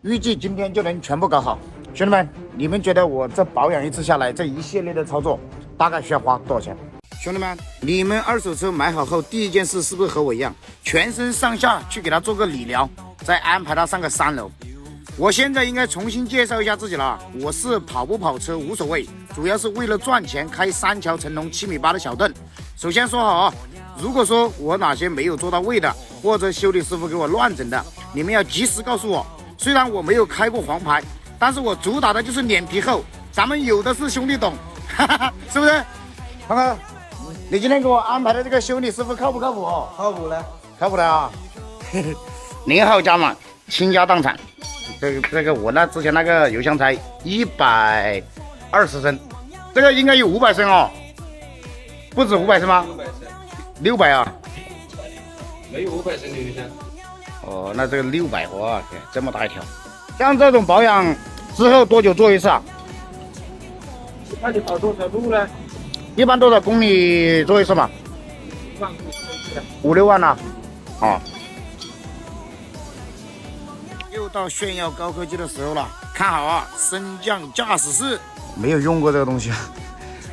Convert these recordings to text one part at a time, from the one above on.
预计今天就能全部搞好。兄弟们，你们觉得我这保养一次下来，这一系列的操作大概需要花多少钱？兄弟们，你们二手车买好后，第一件事是不是和我一样，全身上下去给它做个理疗，再安排它上个3楼？我现在应该重新介绍一下自己了，我是跑不跑车无所谓，主要是为了赚钱开3桥成龙7.8米的小凳。首先说好啊，如果说我哪些没有做到位的，或者修理师傅给我乱整的，你们要及时告诉我。虽然我没有开过黄牌，但是我主打的就是脸皮厚，咱们有的是兄弟懂，哈哈，是不是？胖哥，你今天给我安排的这个修理师傅靠不靠谱？靠谱的，靠谱的啊！零号加码，倾家荡产。这个我之前那个油箱才120升，这个应该有500升哦，不止500升吗？600啊？没有500升的油箱。哦，那这个600，我天，这么大一条。像这种保养之后多久做一次啊？看你跑多少路呢？一般多少公里做一次嘛？5、6万呢？哦。又到炫耀高科技的时候了，看好啊！升降驾驶室没有用过这个东西，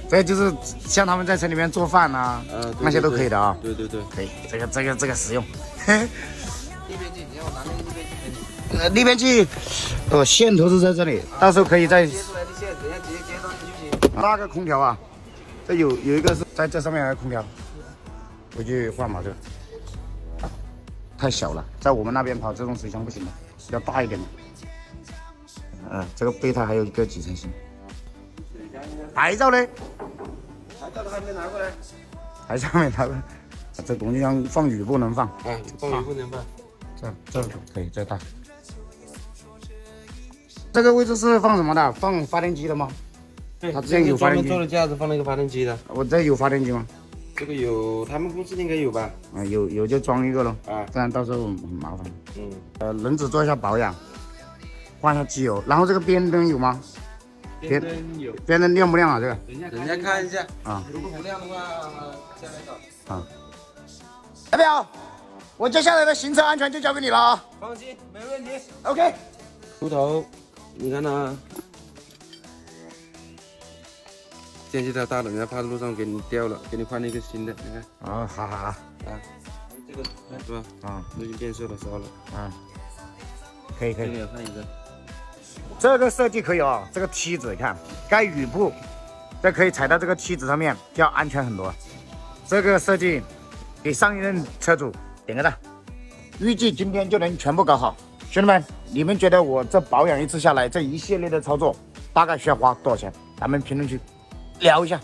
这就是像他们在车里面做饭啊，那些都可以的啊。对，可以，这个实用。逆变器，你要拿那个逆变器给你。逆变器，线头是在这里，到时候可以再接出来的线，等下直接接上去就行。那个空调啊，这有一个是在这上面的空调，回去换嘛，这个太小了，在我们那边跑这种水箱不行的。要大一点的，这个备胎还有一个几层芯。牌照呢？牌照都还没拿过来。牌照没拿过来，这工具箱放雨不能放。放雨不能放。这可以，这大。这个位置是放什么的？放发电机的吗？对，它之前有发电机。做的架子放那个发电机的。我这有发电机吗？这个有，他们公司应该有吧？有就装一个咯。不然到时候很麻烦。轮子做一下保养，换一下机油，然后这个边灯有吗？边灯有。边灯亮不亮啊？这个？等下看一下。如果不亮的话，下来找。代表，我接下来的行车安全就交给你了啊！放心，没问题。OK。出头，你看它。电器太大了，人家怕路上给你掉了，给你换了一个新的，你看。好。这个是吧？都已经变色了，烧了。可以。这个也换一个。这个设计可以哦，这个梯子你看，该雨布，这可以踩到这个梯子上面，就要安全很多。这个设计给上一任车主点个赞。预计今天就能全部搞好。兄弟们，你们觉得我这保养一次下来，这一系列的操作大概需要花多少钱？咱们评论区聊一下。